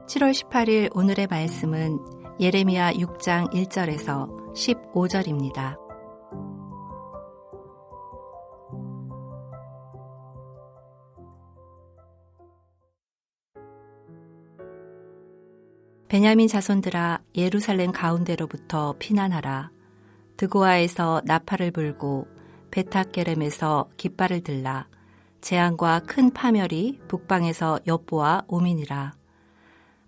(7월 18일) 오늘의 말씀은 예레미야 6장 1절에서 15절입니다. 베냐민 자손들아, 예루살렘 가운데로부터 피난하라. 드고아에서 나팔을 불고 베탁게렘에서 깃발을 들라. 재앙과 큰 파멸이 북방에서 엿보아 오미니라.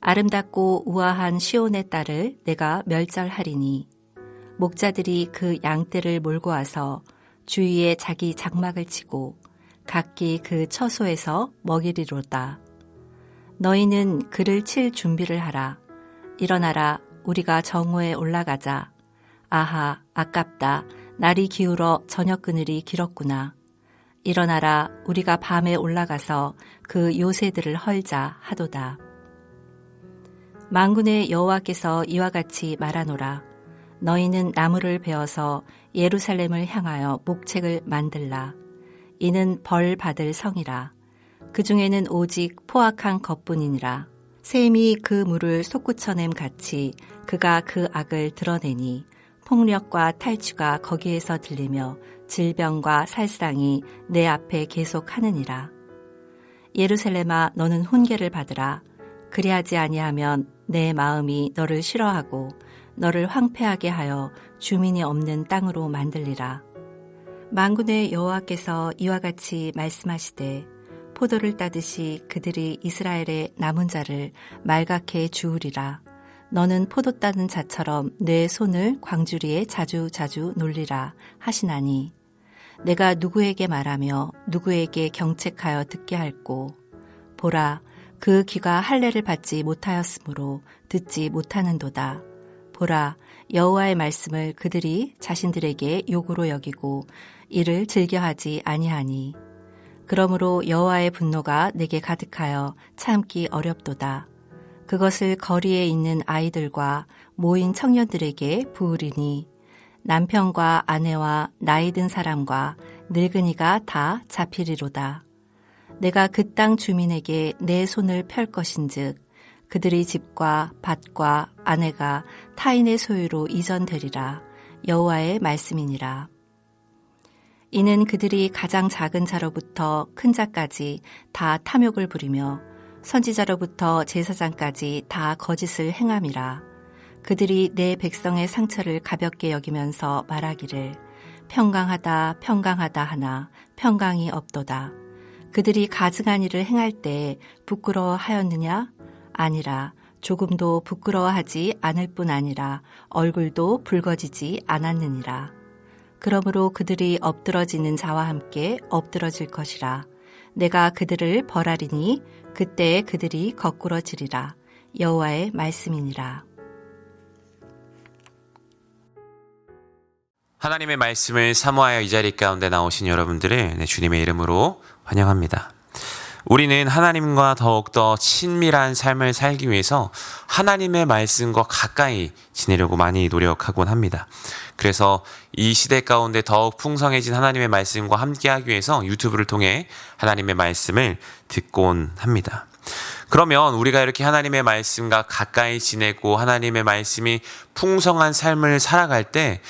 아름답고 우아한 시온의 딸을 내가 멸절하리니 목자들이 그 양떼를 몰고 와서 주위에 자기 장막을 치고 각기 그 처소에서 먹이리로다. 너희는 그를 칠 준비를 하라. 일어나라, 우리가 정오에 올라가자. 아하, 아깝다. 날이 기울어 저녁 그늘이 길었구나. 일어나라, 우리가 밤에 올라가서 그 요새들을 헐자 하도다. 만군의 여호와께서 이와 같이 말하노라. 너희는 나무를 베어서 예루살렘을 향하여 목책을 만들라. 이는 벌 받을 성이라. 그 중에는 오직 포악한 것뿐이니라. 샘이 그 물을 솟구쳐냄 같이 그가 그 악을 드러내니 폭력과 탈취가 거기에서 들리며 질병과 살상이 내 앞에 계속하느니라. 예루살렘아, 너는 훈계를 받으라. 그리하지 아니하면 내 마음이 너를 싫어하고 너를 황폐하게 하여 주민이 없는 땅으로 만들리라. 만군의 여호와께서 이와 같이 말씀하시되 포도를 따듯이 그들이 이스라엘의 남은 자를 말갛게 주우리라. 너는 포도 따는 자처럼 내 손을 광주리에 자주 놀리라 하시나니 내가 누구에게 말하며 누구에게 경책하여 듣게 할꼬. 보라, 그 귀가 할례를 받지 못하였으므로 듣지 못하는도다. 보라, 여호와의 말씀을 그들이 자신들에게 욕으로 여기고 이를 즐겨하지 아니하니 그러므로 여호와의 분노가 내게 가득하여 참기 어렵도다. 그것을 거리에 있는 아이들과 모인 청년들에게 부으리니 남편과 아내와 나이 든 사람과 늙은이가 다 잡히리로다. 내가 그 땅 주민에게 내 손을 펼 것인즉 그들의 집과 밭과 아내가 타인의 소유로 이전되리라. 여호와의 말씀이니라. 이는 그들이 가장 작은 자로부터 큰 자까지 다 탐욕을 부리며 선지자로부터 제사장까지 다 거짓을 행함이라. 그들이 내 백성의 상처를 가볍게 여기면서 말하기를 평강하다 평강하다 하나 평강이 없도다. 그들이 가증한 일을 행할 때 부끄러워하였느냐? 아니라 조금도 부끄러워하지 않을 뿐 아니라 얼굴도 붉어지지 않았느니라. 그러므로 그들이 엎드러지는 자와 함께 엎드러질 것이라. 내가 그들을 벌하리니 그때에 그들이 거꾸러지리라. 여호와의 말씀이니라. 하나님의 말씀을 사모하여 이 자리 가운데 나오신 여러분들을 주님의 이름으로 환영합니다. 우리는 하나님과 더욱더 친밀한 삶을 살기 위해서 하나님의 말씀과 가까이 지내려고 많이 노력하곤 합니다. 그래서 이 시대 가운데 더욱 풍성해진 하나님의 말씀과 함께하기 위해서 유튜브를 통해 하나님의 말씀을 듣곤 합니다. 그러면 우리가 이렇게 하나님의 말씀과 가까이 지내고 하나님의 말씀이 풍성한 삶을 살아갈 때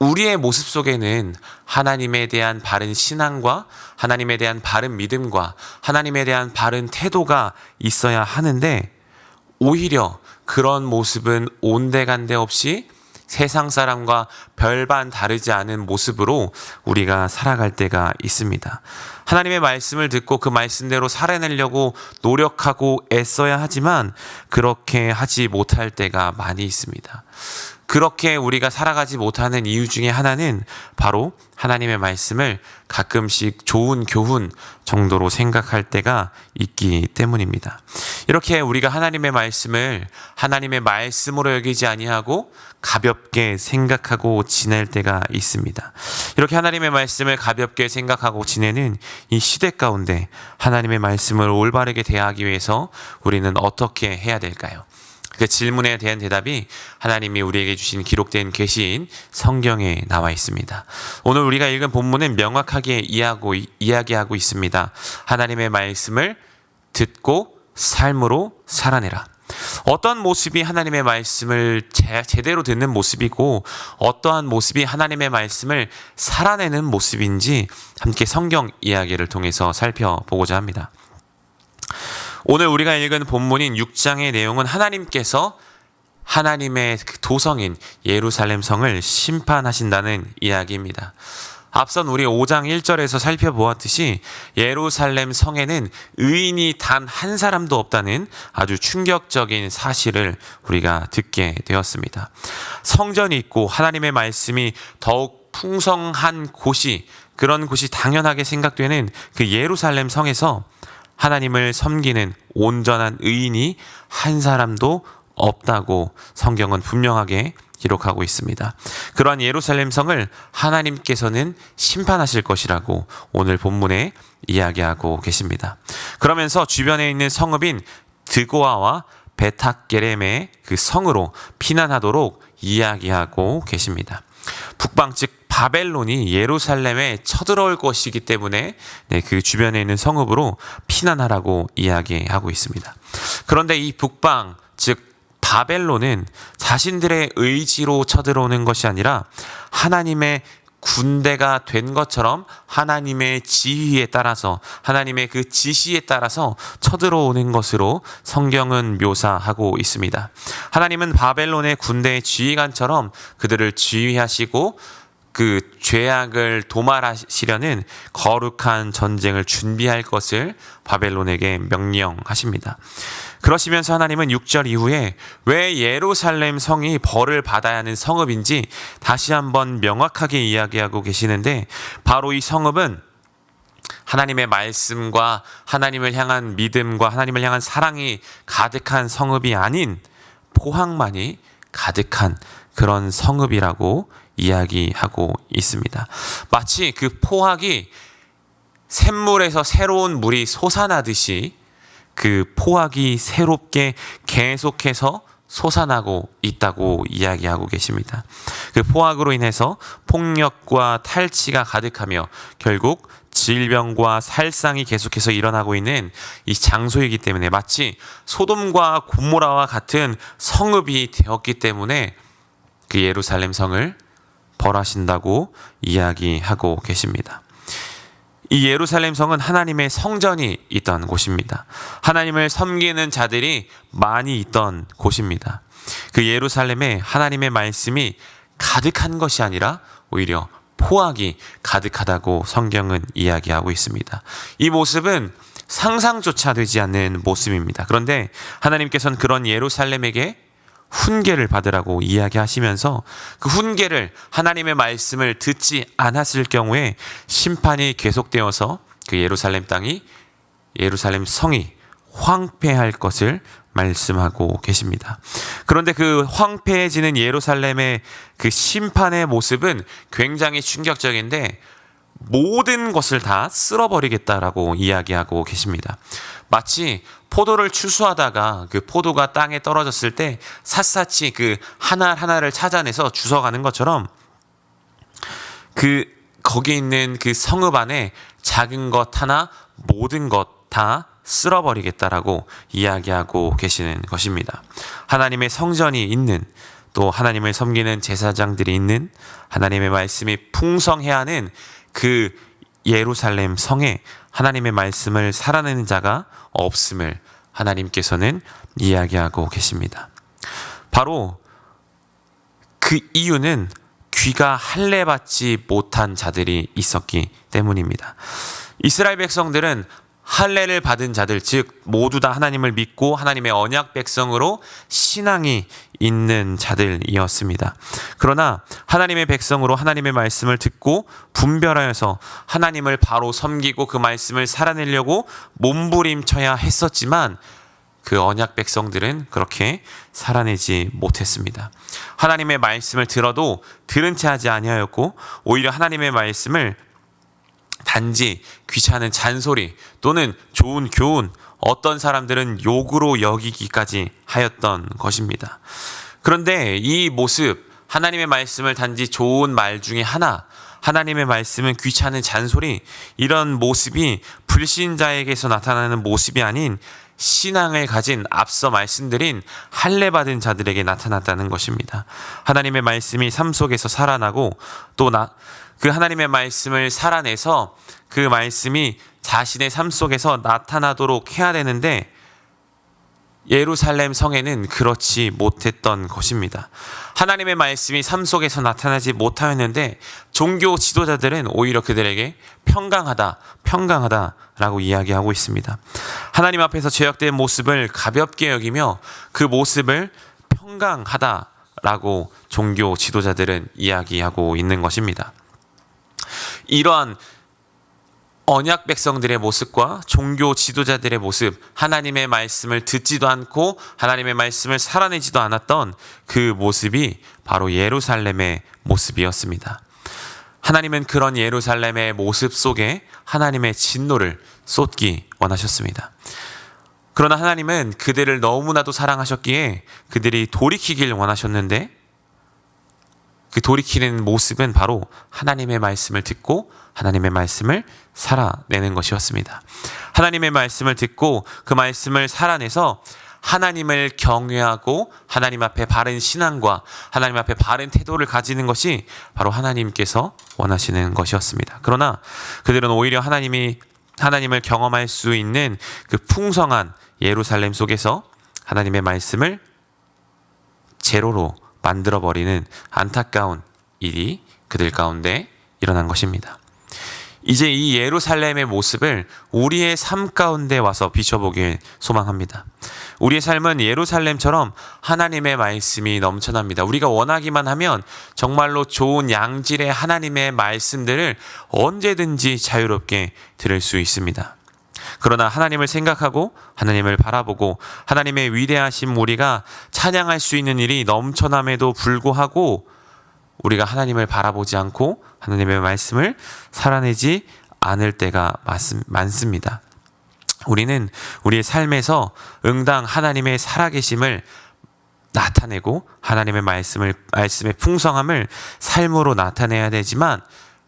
우리의 모습 속에는 하나님에 대한 바른 신앙과 하나님에 대한 바른 믿음과 하나님에 대한 바른 태도가 있어야 하는데, 오히려 그런 모습은 온데간데 없이 세상 사람과 별반 다르지 않은 모습으로 우리가 살아갈 때가 있습니다. 하나님의 말씀을 듣고 그 말씀대로 살아내려고 노력하고 애써야 하지만 그렇게 하지 못할 때가 많이 있습니다. 그렇게 우리가 살아가지 못하는 이유 중에 하나는 바로 하나님의 말씀을 가끔씩 좋은 교훈 정도로 생각할 때가 있기 때문입니다. 이렇게 우리가 하나님의 말씀을 하나님의 말씀으로 여기지 아니하고 가볍게 생각하고 지낼 때가 있습니다. 이렇게 하나님의 말씀을 가볍게 생각하고 지내는 이 시대 가운데 하나님의 말씀을 올바르게 대하기 위해서 우리는 어떻게 해야 될까요? 그 질문에 대한 대답이 하나님이 우리에게 주신 기록된 계시인 성경에 나와 있습니다. 오늘 우리가 읽은 본문은 명확하게 이야기하고 있습니다. 하나님의 말씀을 듣고 삶으로 살아내라. 어떤 모습이 하나님의 말씀을 제대로 듣는 모습이고 어떠한 모습이 하나님의 말씀을 살아내는 모습인지 함께 성경 이야기를 통해서 살펴보고자 합니다. 오늘 우리가 읽은 본문인 6장의 내용은 하나님께서 하나님의 도성인 예루살렘 성을 심판하신다는 이야기입니다. 앞선 우리 5장 1절에서 살펴보았듯이 예루살렘 성에는 의인이 단 한 사람도 없다는 아주 충격적인 사실을 우리가 듣게 되었습니다. 성전이 있고 하나님의 말씀이 더욱 풍성한 곳이, 그런 곳이 당연하게 생각되는 그 예루살렘 성에서 하나님을 섬기는 온전한 의인이 한 사람도 없다고 성경은 분명하게 기록하고 있습니다. 그러한 예루살렘 성을 하나님께서는 심판하실 것이라고 오늘 본문에 이야기하고 계십니다. 그러면서 주변에 있는 성읍인 드고아와 베탁게렘의 그 성으로 피난하도록 이야기하고 계십니다. 북방 즉 바벨론이 예루살렘에 쳐들어올 것이기 때문에 그 주변에 있는 성읍으로 피난하라고 이야기하고 있습니다. 그런데 이 북방 즉 바벨론은 자신들의 의지로 쳐들어오는 것이 아니라 하나님의 군대가 된 것처럼 하나님의 지휘에 따라서, 하나님의 그 지시에 따라서 쳐들어오는 것으로 성경은 묘사하고 있습니다. 하나님은 바벨론의 군대의 지휘관처럼 그들을 지휘하시고 그 죄악을 도말하시려는 거룩한 전쟁을 준비할 것을 바벨론에게 명령하십니다. 그러시면서 하나님은 6절 이후에 왜 예루살렘 성이 벌을 받아야 하는 성읍인지 다시 한번 명확하게 이야기하고 계시는데, 바로 이 성읍은 하나님의 말씀과 하나님을 향한 믿음과 하나님을 향한 사랑이 가득한 성읍이 아닌 포항만이 가득한 그런 성읍이라고 이야기하고 있습니다. 마치 그 포악이 샘물에서 새로운 물이 솟아나듯이 그 포악이 새롭게 계속해서 솟아나고 있다고 이야기하고 계십니다. 그 포악으로 인해서 폭력과 탈취가 가득하며 결국 질병과 살상이 계속해서 일어나고 있는 이 장소이기 때문에 마치 소돔과 고모라와 같은 성읍이 되었기 때문에 그 예루살렘 성을 벌하신다고 이야기하고 계십니다. 이 예루살렘 성은 하나님의 성전이 있던 곳입니다. 하나님을 섬기는 자들이 많이 있던 곳입니다. 그 예루살렘에 하나님의 말씀이 가득한 것이 아니라 오히려 포악이 가득하다고 성경은 이야기하고 있습니다. 이 모습은 상상조차 되지 않는 모습입니다. 그런데 하나님께서는 그런 예루살렘에게 훈계를 받으라고 이야기하시면서 그 훈계를, 하나님의 말씀을 듣지 않았을 경우에 심판이 계속되어서 그 예루살렘 땅이, 예루살렘 성이 황폐할 것을 말씀하고 계십니다. 그런데 그 황폐해지는 예루살렘의 그 심판의 모습은 굉장히 충격적인데 모든 것을 다 쓸어버리겠다라고 이야기하고 계십니다. 마치 포도를 추수하다가 그 포도가 땅에 떨어졌을 때 샅샅이 그 하나하나를 찾아내서 주워가는 것처럼 거기 있는 그 성읍 안에 작은 것 하나 모든 것 다 쓸어버리겠다라고 이야기하고 계시는 것입니다. 하나님의 성전이 있는 또 하나님을 섬기는 제사장들이 있는, 하나님의 말씀이 풍성해야 하는 그 예루살렘 성에 하나님의 말씀을 살아내는 자가 없음을 하나님께서는 이야기하고 계십니다. 바로 그 이유는 귀가 할례받지 못한 자들이 있었기 때문입니다. 이스라엘 백성들은 할례를 받은 자들, 즉 모두 다 하나님을 믿고 하나님의 언약 백성으로 신앙이 있는 자들이었습니다. 그러나 하나님의 백성으로 하나님의 말씀을 듣고 분별하여서 하나님을 바로 섬기고 그 말씀을 살아내려고 몸부림쳐야 했었지만 그 언약 백성들은 그렇게 살아내지 못했습니다. 하나님의 말씀을 들어도 들은 채 하지 아니하였고 오히려 하나님의 말씀을 단지 귀찮은 잔소리 또는 좋은 교훈, 어떤 사람들은 욕으로 여기기까지 하였던 것입니다. 그런데 이 모습, 하나님의 말씀을 단지 좋은 말 중에 하나, 하나님의 말씀은 귀찮은 잔소리, 이런 모습이 불신자에게서 나타나는 모습이 아닌 신앙을 가진 앞서 말씀드린 할례받은 자들에게 나타났다는 것입니다. 하나님의 말씀이 삶 속에서 살아나고 또 그 하나님의 말씀을 살아내서 그 말씀이 자신의 삶 속에서 나타나도록 해야 되는데 예루살렘 성에는 그렇지 못했던 것입니다. 하나님의 말씀이 삶 속에서 나타나지 못하였는데 종교 지도자들은 오히려 그들에게 평강하다라고 이야기하고 있습니다. 하나님 앞에서 죄악된 모습을 가볍게 여기며 그 모습을 평강하다라고 종교 지도자들은 이야기하고 있는 것입니다. 이러한 언약 백성들의 모습과 종교 지도자들의 모습, 하나님의 말씀을 듣지도 않고 하나님의 말씀을 살아내지도 않았던 그 모습이 바로 예루살렘의 모습이었습니다. 하나님은 그런 예루살렘의 모습 속에 하나님의 진노를 쏟기 원하셨습니다. 그러나 하나님은 그들을 너무나도 사랑하셨기에 그들이 돌이키길 원하셨는데 그 돌이키는 모습은 바로 하나님의 말씀을 듣고 하나님의 말씀을 살아내는 것이었습니다. 하나님의 말씀을 듣고 그 말씀을 살아내서 하나님을 경외하고 하나님 앞에 바른 신앙과 하나님 앞에 바른 태도를 가지는 것이 바로 하나님께서 원하시는 것이었습니다. 그러나 그들은 오히려 하나님을 경험할 수 있는 그 풍성한 예루살렘 속에서 하나님의 말씀을 제로로 만들어버리는 안타까운 일이 그들 가운데 일어난 것입니다. 이제 이 예루살렘의 모습을 우리의 삶 가운데 와서 비춰보길 소망합니다. 우리의 삶은 예루살렘처럼 하나님의 말씀이 넘쳐납니다. 우리가 원하기만 하면 정말로 좋은 양질의 하나님의 말씀들을 언제든지 자유롭게 들을 수 있습니다. 그러나 하나님을 생각하고 하나님을 바라보고 하나님의 위대하심 우리가 찬양할 수 있는 일이 넘쳐남에도 불구하고 우리가 하나님을 바라보지 않고 하나님의 말씀을 살아내지 않을 때가 많습니다. 우리는 우리의 삶에서 응당 하나님의 살아계심을 나타내고 하나님의 말씀의 풍성함을 삶으로 나타내야 되지만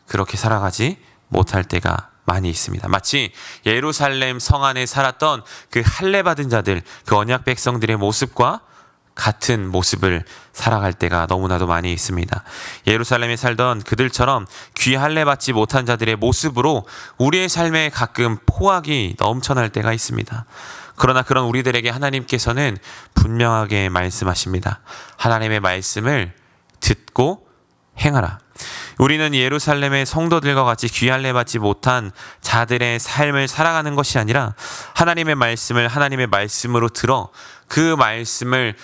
그렇게 살아가지 못할 때가 많이 있습니다. 마치 예루살렘 성 안에 살았던 그 할례받은 자들, 그 언약 백성들의 모습과 같은 모습을 살아갈 때가 너무나도 많이 있습니다. 예루살렘에 살던 그들처럼 귀 할례받지 못한 자들의 모습으로 우리의 삶에 가끔 포악이 넘쳐날 때가 있습니다. 그러나 그런 우리들에게 하나님께서는 분명하게 말씀하십니다. 하나님의 말씀을 듣고 행하라. 우리는 예루살렘의 성도들과 같이 귀 할례받지 못한 자들의 삶을 살아가는 것이 아니라 하나님의 말씀을 하나님의 말씀으로 들어 그 말씀을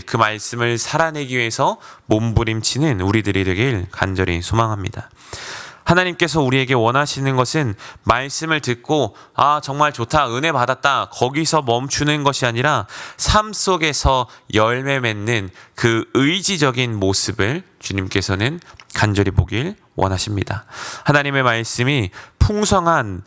그 말씀을 살아내기 위해서 몸부림치는 우리들이 되길 간절히 소망합니다. 하나님께서 우리에게 원하시는 것은 말씀을 듣고 정말 좋다, 은혜 받았다, 거기서 멈추는 것이 아니라 삶 속에서 열매 맺는 그 의지적인 모습을 주님께서는 간절히 보길 원하십니다. 하나님의 말씀이 풍성한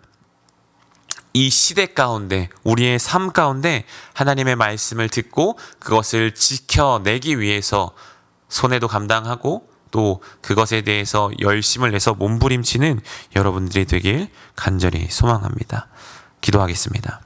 이 시대 가운데 우리의 삶 가운데 하나님의 말씀을 듣고 그것을 지켜내기 위해서 손해도 감당하고 또 그것에 대해서 열심을 내서 몸부림치는 여러분들이 되길 간절히 소망합니다. 기도하겠습니다.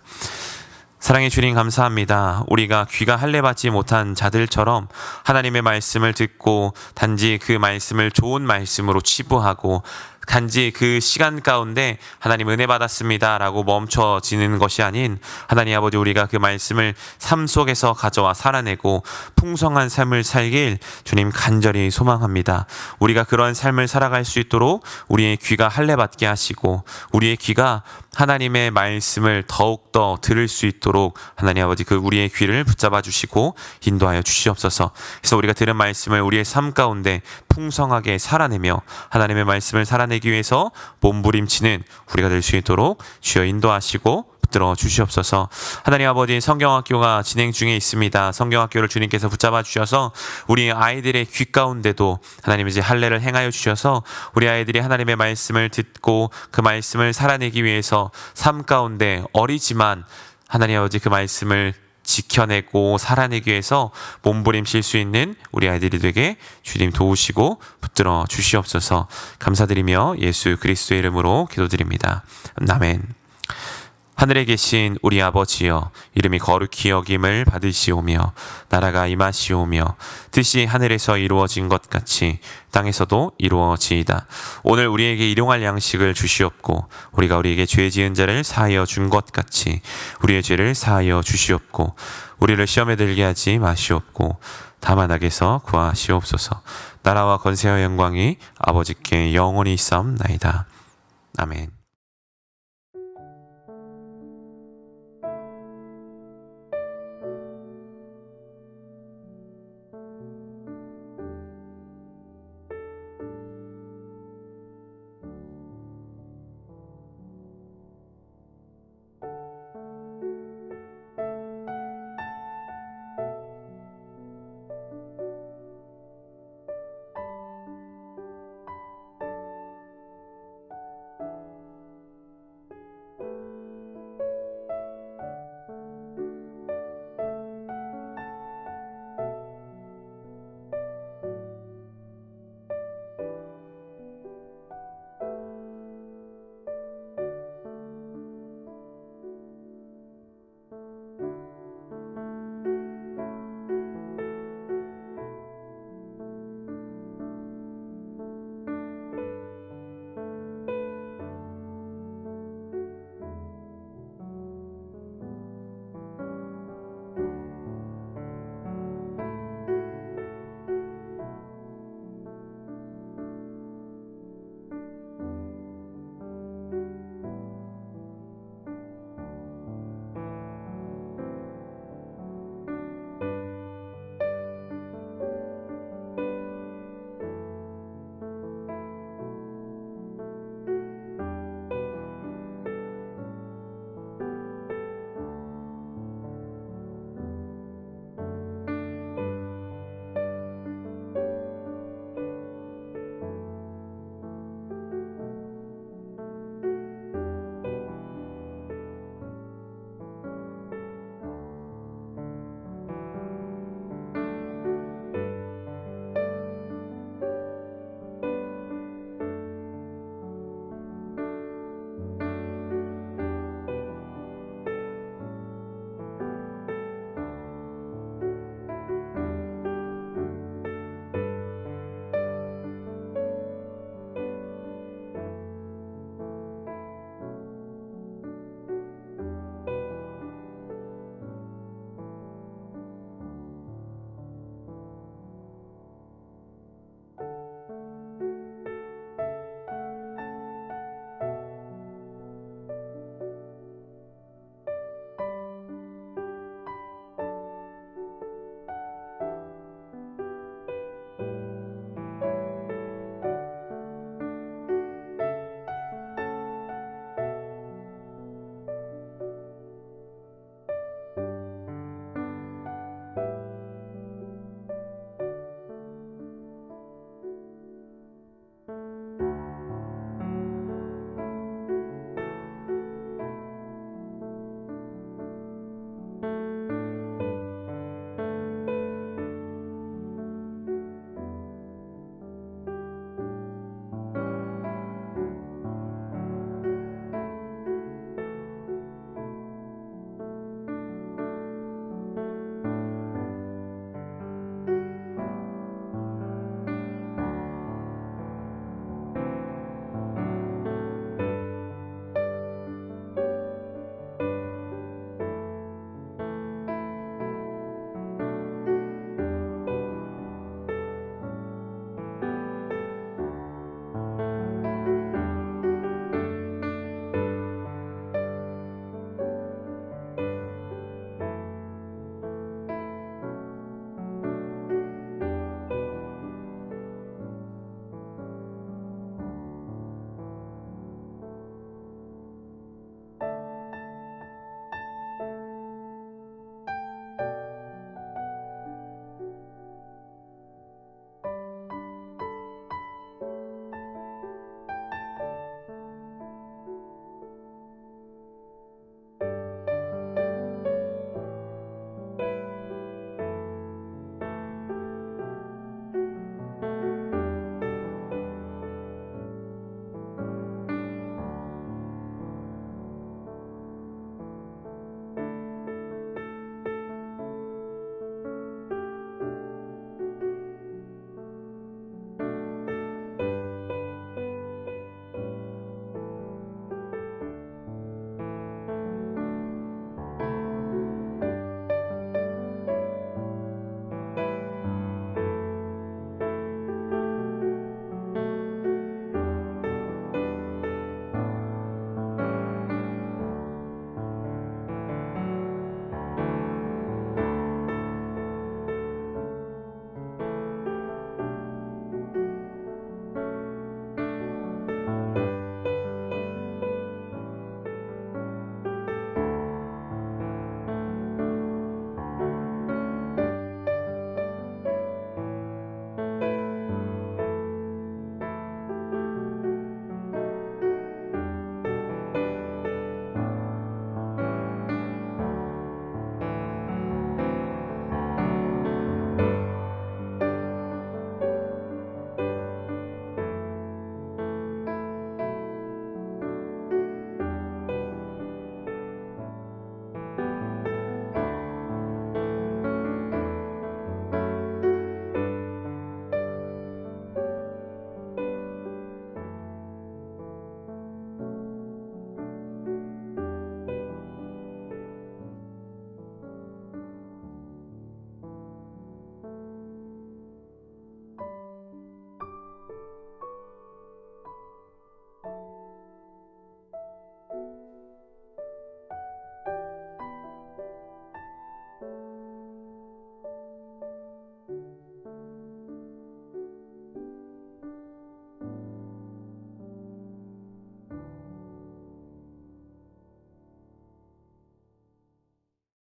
사랑의 주님 감사합니다. 우리가 귀가 할례받지 못한 자들처럼 하나님의 말씀을 듣고 단지 그 말씀을 좋은 말씀으로 치부하고 단지 그 시간 가운데 하나님 은혜 받았습니다 라고 멈춰지는 것이 아닌 하나님 아버지 우리가 그 말씀을 삶 속에서 가져와 살아내고 풍성한 삶을 살길 주님 간절히 소망합니다. 우리가 그런 삶을 살아갈 수 있도록 우리의 귀가 할례받게 하시고 우리의 귀가 하나님의 말씀을 더욱더 들을 수 있도록 하나님 아버지 그 우리의 귀를 붙잡아 주시고 인도하여 주시옵소서. 그래서 우리가 들은 말씀을 우리의 삶 가운데 풍성하게 살아내며 하나님의 말씀을 살아내기 위해서 몸부림치는 우리가 될 수 있도록 주여 인도하시고 붙들어 주시옵소서. 하나님 아버지 성경학교가 진행 중에 있습니다. 성경학교를 주님께서 붙잡아 주셔서 우리 아이들의 귀 가운데도 하나님 이제 할례를 행하여 주셔서 우리 아이들이 하나님의 말씀을 듣고 그 말씀을 살아내기 위해서 삶 가운데 어리지만 하나님 아버지 그 말씀을 지켜내고 살아내기 위해서 몸부림칠 수 있는 우리 아이들이 되게 주님 도우시고 붙들어 주시옵소서. 감사드리며 예수 그리스도의 이름으로 기도드립니다. 아멘. 하늘에 계신 우리 아버지여, 이름이 거룩히 여김을 받으시오며 나라가 임하시오며 뜻이 하늘에서 이루어진 것 같이 땅에서도 이루어지이다. 오늘 우리에게 일용할 양식을 주시옵고 우리가 우리에게 죄 지은 자를 사하여 준 것 같이 우리의 죄를 사하여 주시옵고 우리를 시험에 들게 하지 마시옵고 다만 악에서 구하시옵소서. 나라와 권세와 영광이 아버지께 영원히 있사옵나이다. 아멘.